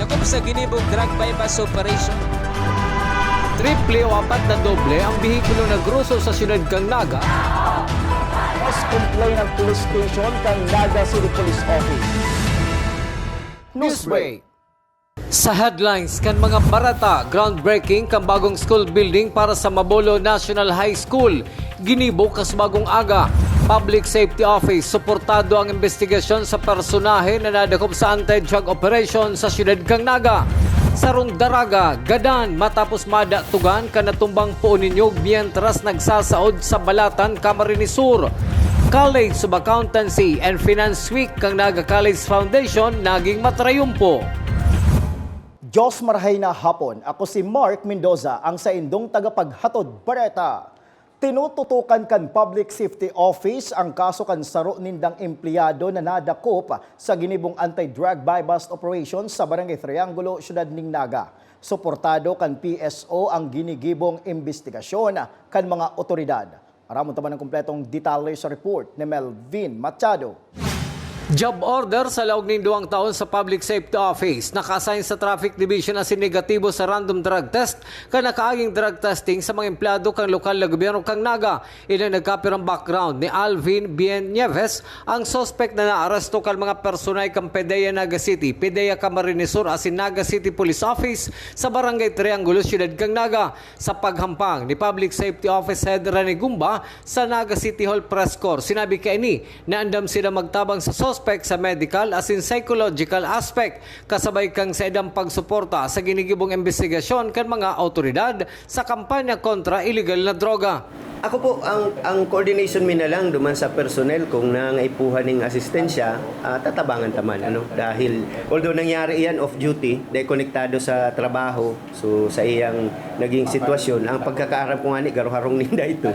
nadakop sa ginibong drug bypass operation. Triple o apat na doble ang bihikulo na gruso sa siyudad kang Naga. Mas complain ng police station kang Naga City Police Office. Newsbreak. Sa headlines kan mga barata, groundbreaking kang bagong school building para sa Mabolo National High School. Ginibo kas bagong aga. Public Safety Office, suportado ang investigasyon sa personahe na nadakop sa anti-drug operation sa siyudad kang Naga. Sarong Daraga, gadan matapos madatugan ka natumbang puon ninyo mientras nagsasaod sa Balatan, Camarines Sur. College of Accountancy and Finance Week kang Naga College Foundation naging matrayumpo. Diyos marahay na hapon. Ako si Mark Mendoza, ang sa indong tagapaghatod bareta. Tinututukan kan Public Safety Office ang kaso kan saro nindang empleyado na nadakop sa ginibong anti-drug bypass operation sa Barangay Triangulo, Siyudad ning Naga. Suportado kan PSO ang ginigibong investigasyon kan mga otoridad. Aramon taman ng kumpletong detalye sa report ni Melvin Machado. Job order sa laog ning 2 taon sa Public Safety Office. Naka-assign sa Traffic Division as negatibo sa random drug test ka nakaaging drug testing sa mga empleyado kang lokal na gobyerno kang Naga. Ilang nagkapirang background ni Alvin Bien Nieves, ang suspect na naaresto kang mga personay kang PDEA Naga City, PDEA Camarines Sur asin Naga City Police Office sa Barangay Triangulo, Siyudad kang Naga sa paghampang ni Public Safety Office Head Rene Gumba sa Naga City Hall Press Corps. Sinabi kay ni na andam sila magtabang sa suspect sa medical as in psychological aspect kasabay kang sa edang pagsuporta sa ginigibong investigasyon kan mga autoridad sa kampanya kontra illegal na droga. Ako po, ang coordination mi na lang duman sa personnel kung nangaipuhan ng asistensya, tatabangan taman. Dahil, although nangyari yan off-duty, dahil konektado sa trabaho, so sa iyang naging sitwasyon, ang pagkakaarap ko nga ni, garuharong ninda ito.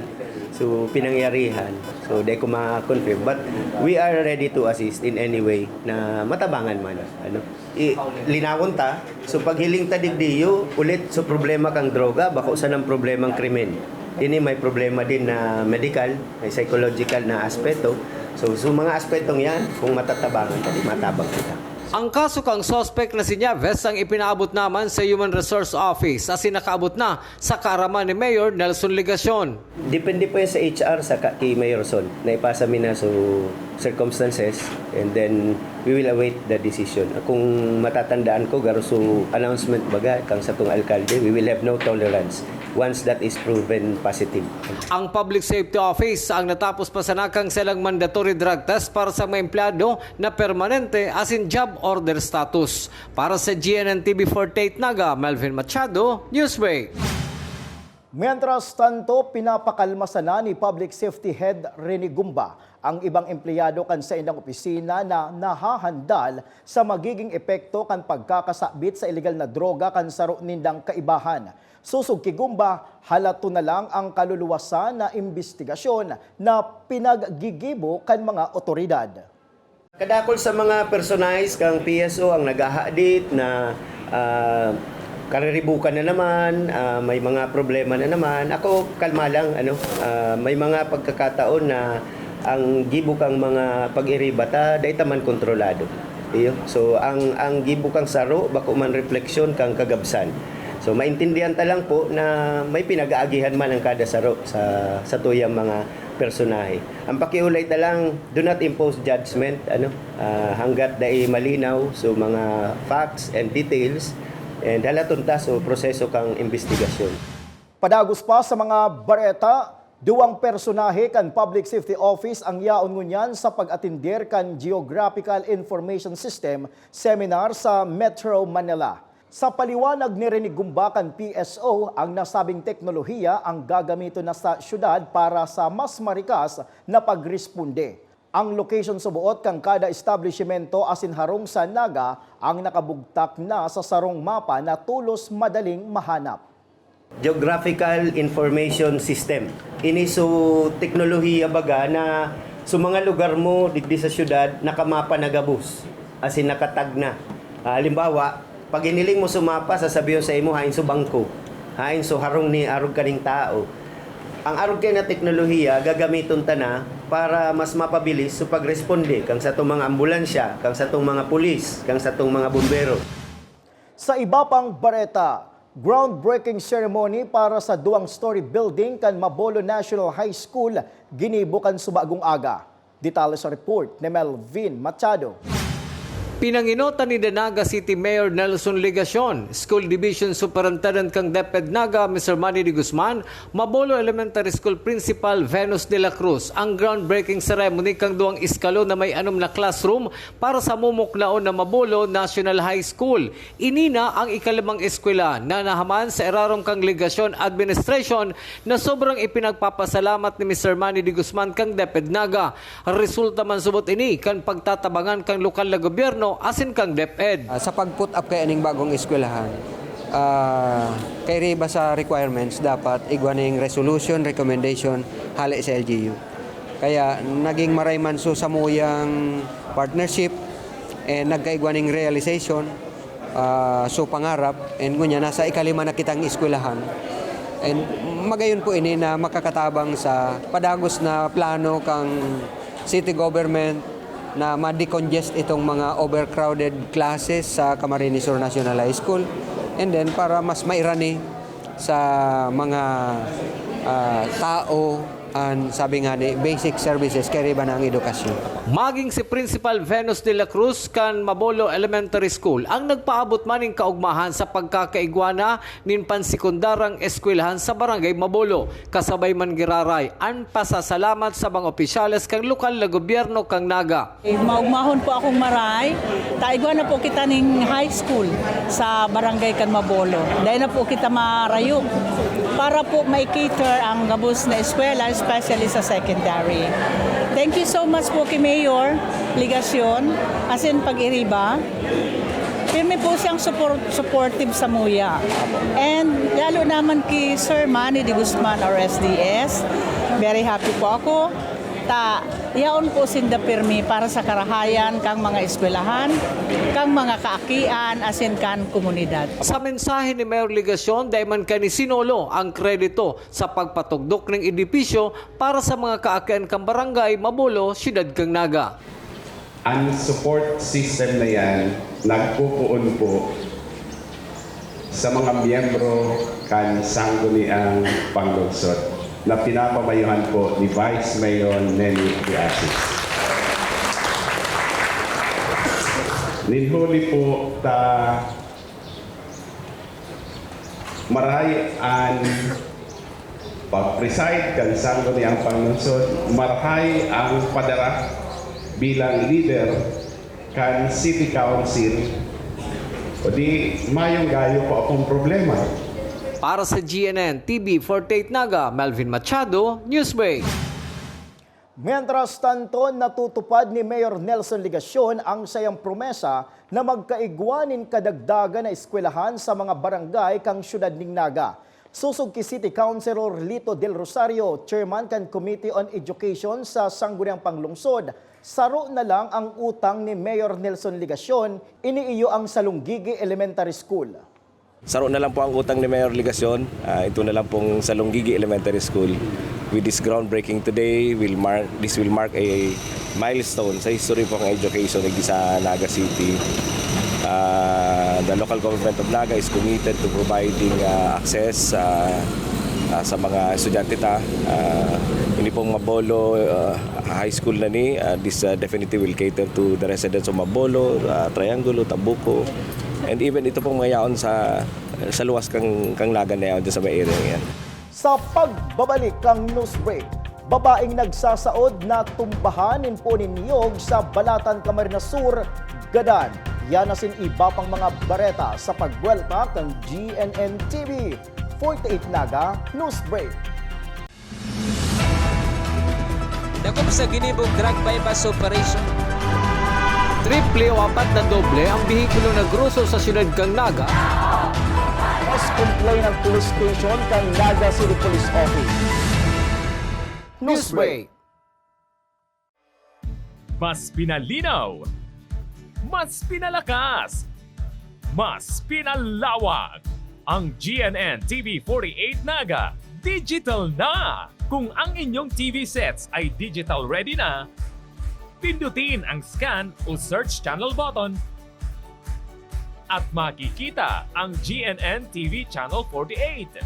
So, pinangyarihan. So, dahil ko ma-confirm. But, we are ready to assist in any way na matabangan man. Linawon ta. So, pag hiling ta digdiyo, ulit, so problema kang droga, bako sa ng problemang krimen. Ini may problema din na medical, may psychological na aspeto. So mga aspetong yan, kung matatabangan, matabang kita. Ang kaso kang suspect na si Nieves ang ipinaabot naman sa Human Resource Office as nakaabot na sa kaaraman ni Mayor Nelson Legacion. Depende po yan sa HR sa kay Mayor Son. Naipasa mi na so circumstances and then we will await the decision. Kung matatandaan ko, garo so announcement baga kang sa tong alkalde, we will have no tolerance once that is proven positive. Ang Public Safety Office ang natapos pasanakang silang mandatory drug test para sa mga empleyado na permanente as in job order status. Para sa GNN-TV48 Naga, Melvin Machado, Newsbreak. Mientras tanto, pinapakalma sana ni Public Safety Head Rene Gumba ang ibang empleyado kan sa indang opisina na nahahandal sa magiging epekto kan pagkakasabit sa illegal na droga kan saro nindang kaibahan. Susog kay Gumba, halato na lang ang kaluluwasan na investigasyon na pinaggigibo kan mga otoridad. Kadakol sa mga personalis kang PSO ang nagahadit na kariribukan na naman, may mga problema na naman. Ako kalma lang, may mga pagkakataon na ang gibo kang mga pag-iribata dahil taman kontrolado. So ang gibo kang saro bako man refleksyon kang kagabsan. So maintindihan ta lang po na may pinag-aagihan man ang kada saro sa tuyang mga personahe. Ang pakiulay ta lang, do not impose judgment hanggat dai malinaw so mga facts and details and halaton ta so proseso kang investigasyon. Padagos pa sa mga bareta, 2 personahe kan Public Safety Office ang yaon ngunyan sa pag-atindir kan Geographical Information System seminar sa Metro Manila. Sa paliwanag ni Rene Gumba kan PSO, ang nasabing teknolohiya ang gagamito na sa syudad para sa mas marikas na pagresponde. Ang location subuot kang kada establishmento asin harong sa Naga ang nakabugtak na sa sarong mapa na tulos madaling mahanap. Geographical Information System. Ini so teknolohiya baga na sa mga lugar mo digdi sa syudad nakamapa na gabus asin nakatag na. Halimbawa, pag iniling mo sumapa, sasabihin sa imo, hain so bangko, hain so harong ni arog kaning tao. Ang arog kay na teknolohiya, gagamiton ta na para mas mapabilis sa pagresponde kang sa itong mga ambulansya, kang sa itong mga pulis, kang sa itong mga bumbero. Sa iba pang bareta, groundbreaking ceremony para sa duwang-story building kan Mabolo National High School ginibo kan subagong aga. Detalye sa report ni Melvin Machado. Pinanginota ni Danaga City Mayor Nelson Ligacion, School Division Superintendent kang DepEd Naga, Mr. Manny de Guzman, Mabolo Elementary School Principal Venus de la Cruz, ang groundbreaking ceremony kang duwang iskalo na may 6 na classroom para sa mumuklaon na Mabolo National High School. Inina ang ikalimang eskwela na nahaman sa erarom kang Ligacion Administration na sobrang ipinagpapasalamat ni Mr. Manny de Guzman kang DepEd Naga. Resulta man subot ini kan pagtatabangan kang lokal na gobyerno asin kang DepEd. Sa pag-put up kay aning bagong eskwelahan, kay riba sa requirements, dapat igwaning resolution, recommendation, hali sa LGU. Kaya naging marayman so sa muyang partnership, nagkaigwaning realization, so pangarap, and ngunya nasa ikalima na kitang eskwelahan. And magayon po ini na makakatabang sa padagos na plano kang city government na ma-decongest itong mga overcrowded classes sa Camarines Sur National High School, and then para mas mairani sa mga tao and sabi nga ni basic services kaya ba ng edukasyon. Maging si Principal Venus de la Cruz kan Mabolo Elementary School ang nagpaabot maning kaugmahan sa pagkakaigwana nin pansekundarang eskwelahan sa Barangay Mabolo. Kasabay man giraray ang pasasalamat sa mga opisyales kang lokal na gobyerno kang Naga. Maugmahon po akong maray. Taigwa na po kita ning high school sa Barangay kan Mabolo. Dahil na po kita marayog para po may cater ang gabos na eskwela, especially sa secondary. Thank you so much po kay Mayor Ligacion, as in pag-iriba. Pirmi po siyang supportive sa muya. And lalo naman kay Sir Manny de Guzman or SDS, very happy po ako. Yaon po sinda pirmi para sa karahayan kang mga eskwelahan, kang mga kaakian, asin kan komunidad. Sa mensahe ni Mayor Ligacion, dahil man kani sinolo ang kredito sa pagpatugdok ng edipisyo para sa mga kaakian kang barangay Mabolo, Siyudad kang Naga. Ang support system na yan, nagpupuon po sa mga miyembro kan sangguniang panglungsod na pinapamayuhan po ni Vice Mayor Nenny Diasis. Ninhuli po ta maray ang pag-preside kan sangguniang panglungsod, maray ang padara bilang leader kan City Council, o di mayong gayo po akong problema. Para sa GNN TV 48 Naga, Melvin Machado, Newsbreak. Mientras tanto, natutupad ni Mayor Nelson Ligacion ang sayang promesa na magkaigwanin kadagdagan na eskwelahan sa mga barangay kang siyudad ning Naga. Susog ki City Councilor Lito Del Rosario, Chairman kan Committee on Education sa Sangguniang Panglungsod, saro na lang ang utang ni Mayor Nelson Ligacion, iniiyo ang Salunggigi Elementary School. Saro na lang po ang utang ni Mayor Ligacion. Ito na lang pong Salunggigi Elementary School. With this groundbreaking today, this will mark a milestone sa history po ng education sa Naga City. The local government of Naga is committed to providing access sa mga estudyante ta. Hindi pong Mabolo High School na ni. This definitely will cater to the residents of Mabolo, Triangulo, Tambuco, and even ito pong mayaon sa luwas kang Naga na yaon sa may area yan. Sa pagbabalik kang Newsbreak, babaeng nagsasaod na tumbahanin po ni niyog sa Balatan, Camarines Sur, Gadan. Yan asin iba pang mga bareta sa pagwelta ng GNN TV. 48 Naga, Newsbreak. Dakop sa ginibog drug bypass operation. Triple o 4 na doble ang bihikulo na gruso sa siyudad kang Naga. Mas complain ng police station kang Naga City Police Office. Newsbreak. Mas pinalinaw, mas pinalakas, mas pinalawak. Ang GNN TV 48 Naga, digital na! Kung ang inyong TV sets ay digital ready na, pindutin ang scan o search channel button at makikita ang GNN TV Channel 48.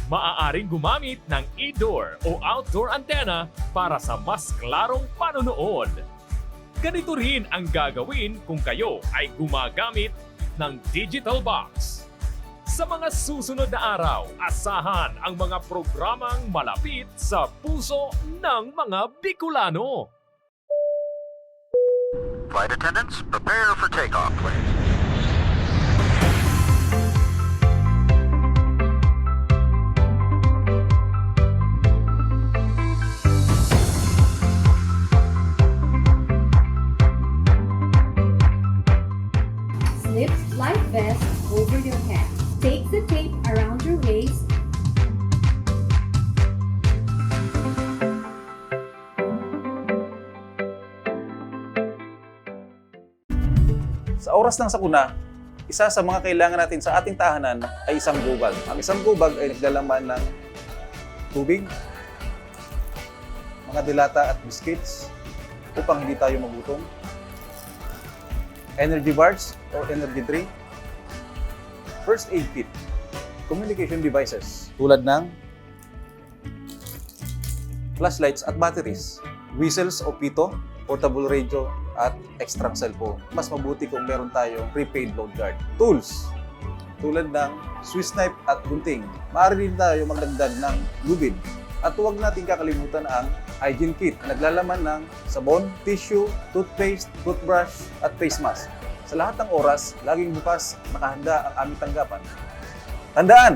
Maaaring gumamit ng indoor o outdoor antenna para sa mas klarong panonood. Ganito rin ang gagawin kung kayo ay gumagamit ng digital box. Sa mga susunod na araw, asahan ang mga programang malapit sa puso ng mga Bicolano. Flight attendants, prepare for takeoff, please. Slip life vest over your head. Take the tape around your waist. Sa oras ng sakuna, isa sa mga kailangan natin sa ating tahanan ay isang gubag. Ang isang gubag ay naglalaman ng tubig, mga dilata at biscuits upang hindi tayo magutom, energy bars or energy drink, first aid kit, communication devices tulad ng flashlights at batteries, whistles o pito, portable radio, at extra cellphone. Mas mabuti kung meron tayong prepaid load guard. Tools tulad ng Swiss knife at gunting. Maaari din tayo magdagdag ng lubid. At huwag natin kakalimutan ang hygiene kit na naglalaman ng sabon, tissue, toothpaste, toothbrush, at face mask. Sa lahat ng oras, laging bukas, nakahanda ang aming tanggapan. Tandaan,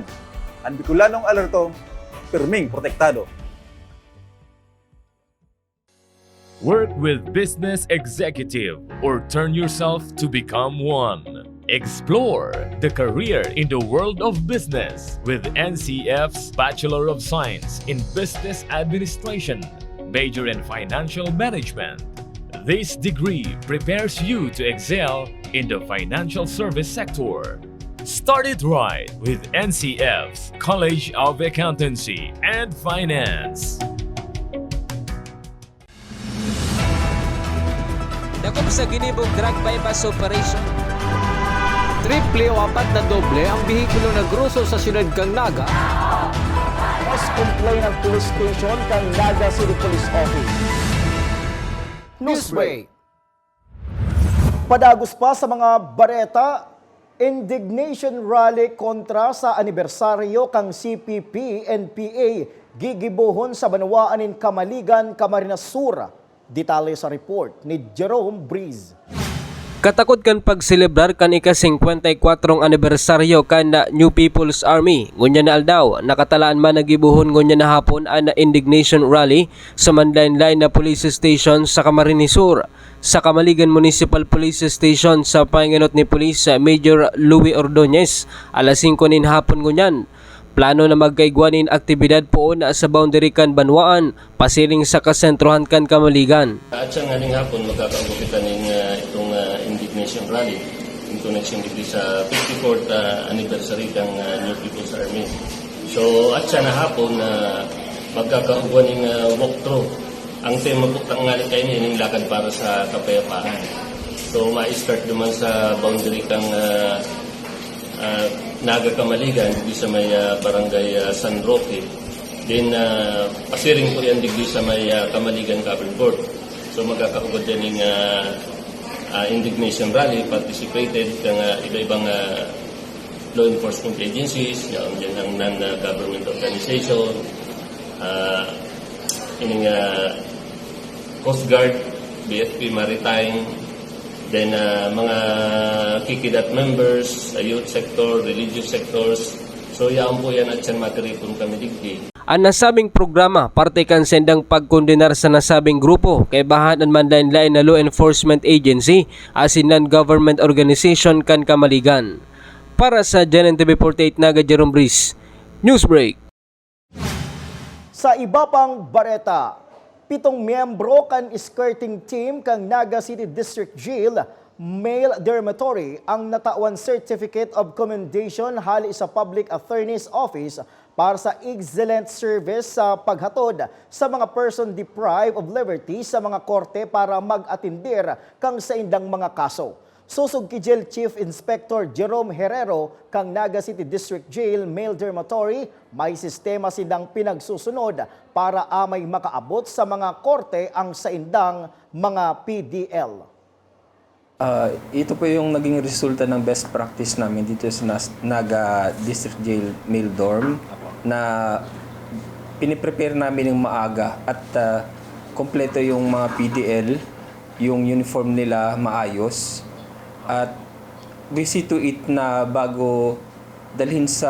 ang Bicolanong alerto, pirming protektado. Work with business executive or turn yourself to become one. Explore the career in the world of business with NCF's Bachelor of Science in Business Administration, major in Financial Management. This degree prepares you to excel in the financial service sector. Start it right with NCF's College of Accountancy and Finance. Dakop sa ginibog drug bypass operation. Triple o apat na doble ang bihikulo na gruso sa siyudad kang Naga. Mas complain ng police station kang Naga City Police Office. Newsbreak. Padagos pa sa mga bareta, indignation rally kontra sa anibersaryo kang CPP-NPA gigibuhon sa Banawaanin, Kamaligan, Camarines Sur. Detalye sa report ni Jerome Breeze. Katakot kan pagselebrar kan ika-54 anibersaryo kan na New People's Army. Ngunya na aldaw, nakatalaan man nagibuhon ngunya na hapon ang indignation rally sa manlain-lain na police station sa Camarines Sur. Sa Kamaligan Municipal Police Station sa panginot ni Police Major Louis Ordonez, alas 5 nin hapon ngunyan. Plano na magkaigwanin aktibidad poon sa boundary kan Banwaan, pasiling sa kasentrohan kan Kamaligan. At sa nganing hapon, magkakagupitan ng itong indignation rally in connection with sa 54th anniversary ng New People's Army. So at sa na hapon, magkakaguan ng walkthrough. Ang tema po ang ngalit kayo yung lakad para sa kapayapaan. So ma-start naman sa boundary kang Naga Kamaligan, di sa may barangay San Roque. Then pasiring po yan digdi sa may Kamaligan Covered. So magkakahugod yan ng indignation rally, participated ng iba-ibang law enforcement agencies, yan ang non-government organization, Coast Guard, BFP Maritime, then mga kikidat members, youth sector, religious sectors. So yan po yan at siyan matiripon kami digdi. Ang nasabing programa, parte kan sendang pagkondenar sa nasabing grupo kay bahan ang manlain-lain na law enforcement agency asin non-government organization kan Kamaligan. Para sa GNN TV 48 Naga, Jerome Breeze, Newsbreak. Sa iba pang bareta, 7 miyembro kan skirting team kang Naga City District Jail Male Dormitory ang natawan Certificate of Commendation hali sa Public Attorney's Office para sa excellent service sa paghatod sa mga person deprived of liberty sa mga korte para mag-atindir kang sa indang mga kaso. Susog ki Jail Chief Inspector Jerome Herrero kang Naga City District Jail Male Dormitory, may sistema silang pinagsusunod para amay makaabot sa mga korte ang saindang mga PDL. Ito po yung naging resulta ng best practice namin dito sa Naga District Jail Male Dorm na piniprepare namin yung maaga at kompleto yung mga PDL, yung uniform nila maayos at we see to it na bago dalhin sa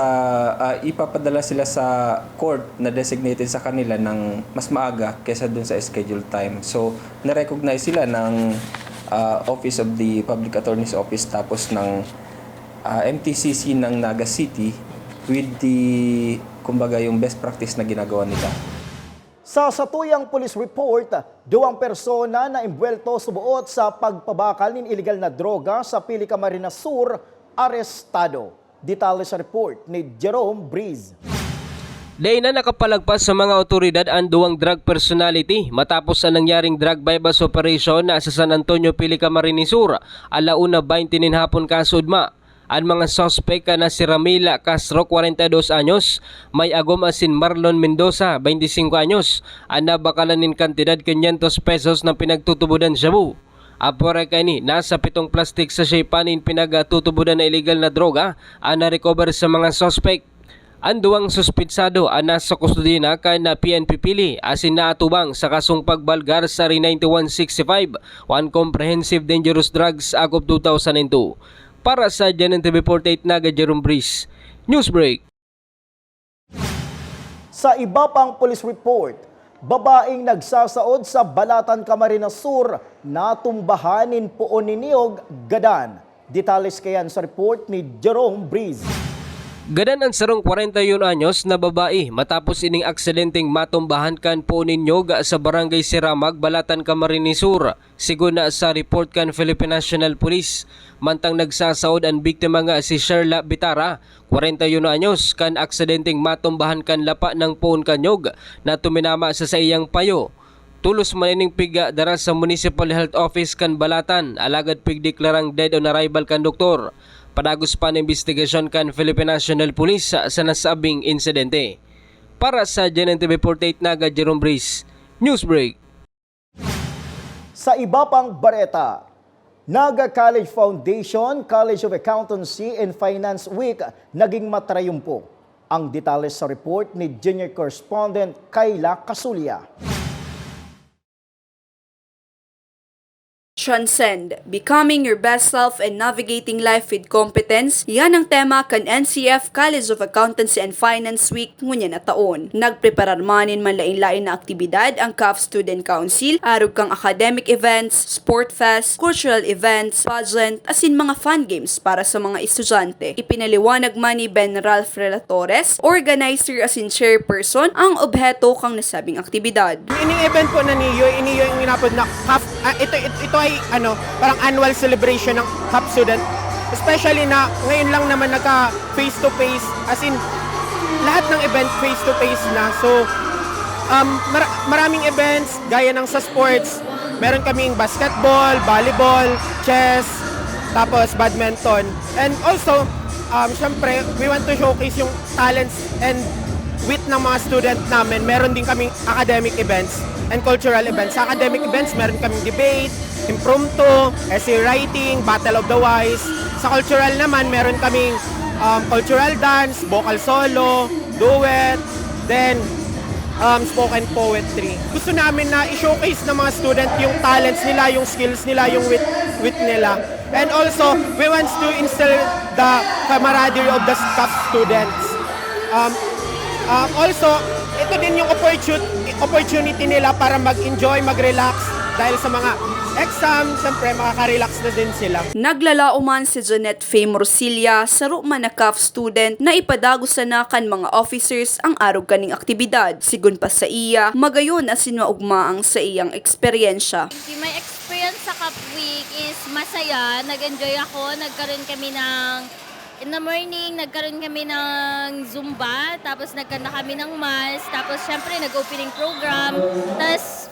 ipapadala sila sa court na designated sa kanila ng mas maaga kaysa dun sa scheduled time. So na-recognize sila ng Office of the Public Attorney's Office tapos ng MTCC ng Naga City with the kumbaga yung best practice na ginagawa nila. Sa satuyang police report, 2 persona na imbwelto subuot sa pagpabakal ng illegal na droga sa Pili, Camarines Sur, arestado. Detalye sa report ni Jerome Breeze. Day na nakapalagpas sa mga otoridad ang 2 drug personality matapos ang nangyaring drug bypass operation na sa San Antonio, Pili, Camarines Sur, alauna 20 nin hapon kasudma. Ang mga suspect na si Ramila Castro, 42 anyos, may agom asin Marlon Mendoza, 25 anyos, ang nabakalan nin kantidad 500 pesos na pinagtutubudan shabu. Apore kani, nasa 7 plastic sa panin pinagtutubudan na illegal na droga ang na-recover sa mga suspect. Ang 2 suspitsado ang nasa kustodiya na kan PNP Pili asin naatubang sa kasong pagbalgar sa RE 9165 on Comprehensive Dangerous Drugs Act of 2002. Para sa GNN TV 48 Naga Jerome Breeze, Newsbreak. Sa iba pang police report, babaeng nagsasaod sa Balatan, Camarines Sur, natumbahanin poon ni Niyog Gadan. Detalles kayan sa report ni Jerome Breeze. Gadan ang sarong 41 anyos na babae matapos ining aksidenteng matumbahan kan po ninyo sa Barangay Siramag, Balatan, Camarines Sur. Sigun na sa report kan Philippine National Police. Mantang nagsasaod ang biktima nga si Sherla Bitara, 41 anyos, kan aksidenteng matumbahan kan lapa ng poon kanyog na tuminama sa iyang payo. Tulos manining piga dara sa Municipal Health Office kan Balatan, alagad pigdeklarang dead on arrival kan doktor. Padagos pa ng investigasyon kan Philippine National Police sa nasabing insidente. Para sa GNN TV 48 Naga Jerome Breeze, Newsbreak. Sa iba pang bareta, Naga College Foundation, College of Accountancy and Finance Week naging matrayumpo. Ang detalye sa report ni Junior Correspondent Kayla Casulia. Transcend, becoming your best self and navigating life with competence, yan ang tema kan NCF College of Accountancy and Finance Week ngunya na taon. Nagpreparar manin man lain-lain na aktibidad ang CAF Student Council, arog kang academic events, sport fest, cultural events, pageant, asin mga fun games para sa mga estudyante. Ipinaliwanag man ni Ben Ralph Relatores, organizer asin chairperson, ang obheto kang nasabing aktibidad. Ining event po na niyo yung inapod na CAF, ito ay parang annual celebration ng CAF student. Especially na ngayon lang naman naka face to face, as in lahat ng event face to face na. So maraming events gaya ng sa sports. Meron kaming basketball, volleyball, chess, tapos badminton. And also, syempre, we want to showcase yung talents and wit ng mga student namin. Meron din kaming academic events and cultural events. Sa academic events, meron kaming debate, impromptu, essay writing, battle of the wise. Sa cultural naman, meron kaming cultural dance, vocal solo, duet, then spoken poetry. Gusto namin na i-showcase ng mga student yung talents nila, yung skills nila, yung wit nila. And also, we want to instill the camaraderie of the CAF students. Also, ito din yung opportunity nila para mag-enjoy, mag-relax dahil sa mga exam, siyempre makaka-relax na din sila. Naglalao man si Janet Faye Morcilla, saro man na CAF student na ipadagusan na kan mga officers ang arog kaning aktibidad. Sigun pa sa iya, magayon asin maugmaang sa iyang eksperyensya. My experience sa CAF Week is masaya, nag-enjoy ako, nagkaroon kami ng in the morning, nagkaroon kami ng Zumba, tapos nagkanta kami ng mass, tapos syempre nag-opening program, tapos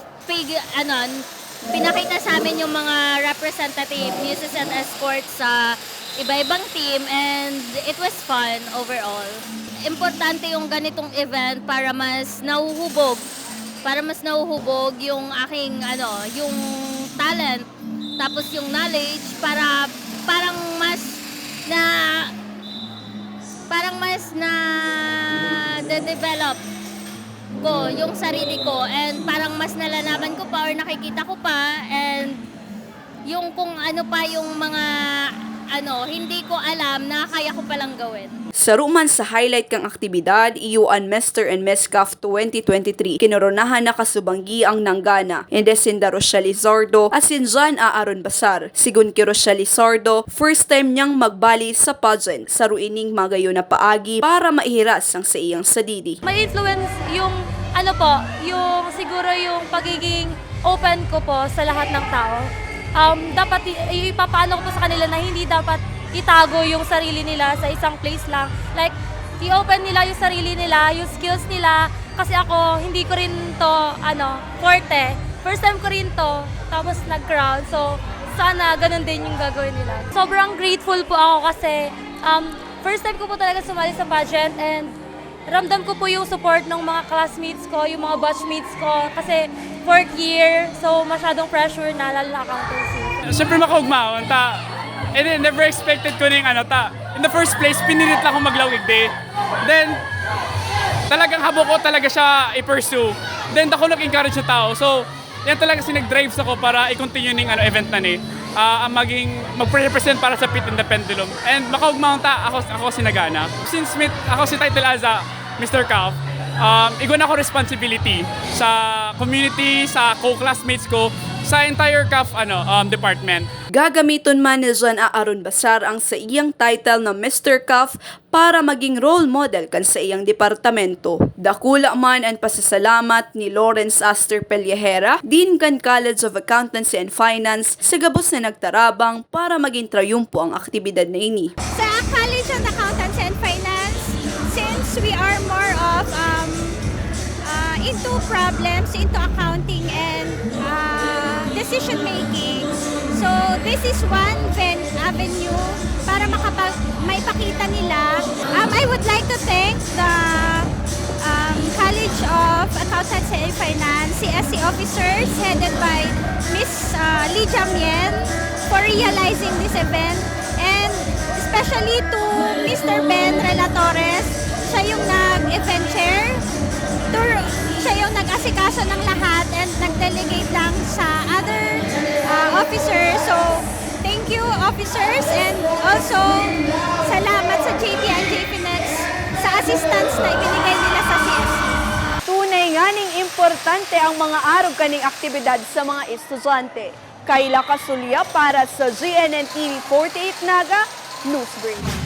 pinakita sa amin yung mga representative nurses and escorts sa iba-ibang team and it was fun overall. Importante yung ganitong event para mas nahuhubog yung aking yung talent, tapos yung knowledge para parang mas na develop ko yung sarili ko and parang mas nalalaman ko pa or nakikita ko pa and yung kung ano pa yung mga hindi ko alam na kaya ko palang gawin. Saruman sa highlight kang aktibidad, iyuan Mr. and Ms. CAF 2023, kinoronahan na kasubanggi ang nanggana, Indesinda Rochelle Lizardo, asinjan Aaron Basar. Sigun ki Rochelle Lizardo, first time niyang magbali sa pageant, sa ruining magayo na paagi para maihiras ang sa iyang sadidi. May influence yung yung siguro yung pagiging open ko po sa lahat ng tao. Dapat ipapaano ko po sa kanila na hindi dapat itago yung sarili nila sa isang place lang. Like, i-open nila yung sarili nila, yung skills nila. Kasi ako, hindi ko rin to, forte. First time ko rin to, tapos nag-crown. So, sana ganun din yung gagawin nila. Sobrang grateful po ako kasi first time ko po talaga sumali sa pageant and ramdam ko po yung support ng mga classmates ko, yung mga batchmates ko. Kasi 4th year, so masyadong pressure na, lalo na accountancy. Siyempre makaugmaon, and then never expected ko na yung in the first place, pinilit lang ako maglawig day. Then, talagang habo ko talaga siya i-pursue. Then, ako nag-encourage sa tao. So, yan talaga sinag-drives ako para i-continue ng event na ni. Mag-represent para sa Pit in the Pendulum. And makaugmaon ako sinagana. Since ako si Title Aza, Mr. CAF, igwan ako responsibility sa community, sa co-classmates ko, sa entire CAF department. Gagamiton man ni John Aaron Basar ang sa iyang title na Mr. CAF para maging role model kan sa iyang departamento. Dakula man ang pasasalamat ni Lawrence Aster Pellejera, Dean kan College of Accountancy and Finance, sa gabos na nagtarabang para maging trayumpo ang aktibidad na ini. Sa College of Accountancy and Finance, since we are more of into problems, into accounting and decision making. So this is one avenue para maipakita nila. I would like to thank the College of Accountancy and Finance, CSC officers headed by Miss Lydia Miel for realizing this event, and especially to Mr. Ben Relatores, siya yung nag-event chair. Siya yung nag-asikaso ng lahat and nag-delegate lang sa other officers. So, thank you officers, and also salamat sa JP and JPNEX sa assistance na ibinigay nila sa CSC. Tunay nga ning importante ang mga arog kaning aktibidad sa mga estudyante. Kayla Kasulya para sa GNN TV 48 Naga Newsbreak.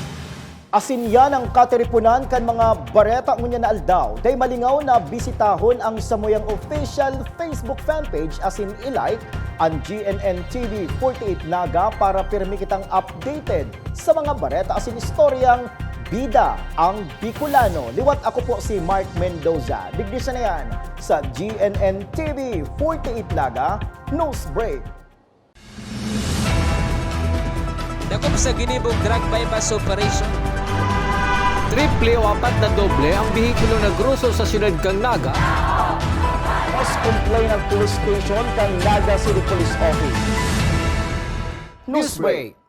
Asin yan ang katiripunan kan mga bareta ngunya na aldaw. Day malingaw na bisitahon ang Samoyang official Facebook fanpage asin ilike ang GNN TV 48 Naga para pirmi kitang updated sa mga bareta asin istoryang bida ang Bicolano. Liwat ako po si Mark Mendoza. Digdisa na yan sa GNN TV 48 Naga Newsbreak. Dakop sa ginibog drug bypass operation. Triple o 4 na doble ang bihikulo na gruso sa siyudad kang Naga. Mas complain ng police station kang Naga City Police Office. Newsbreak.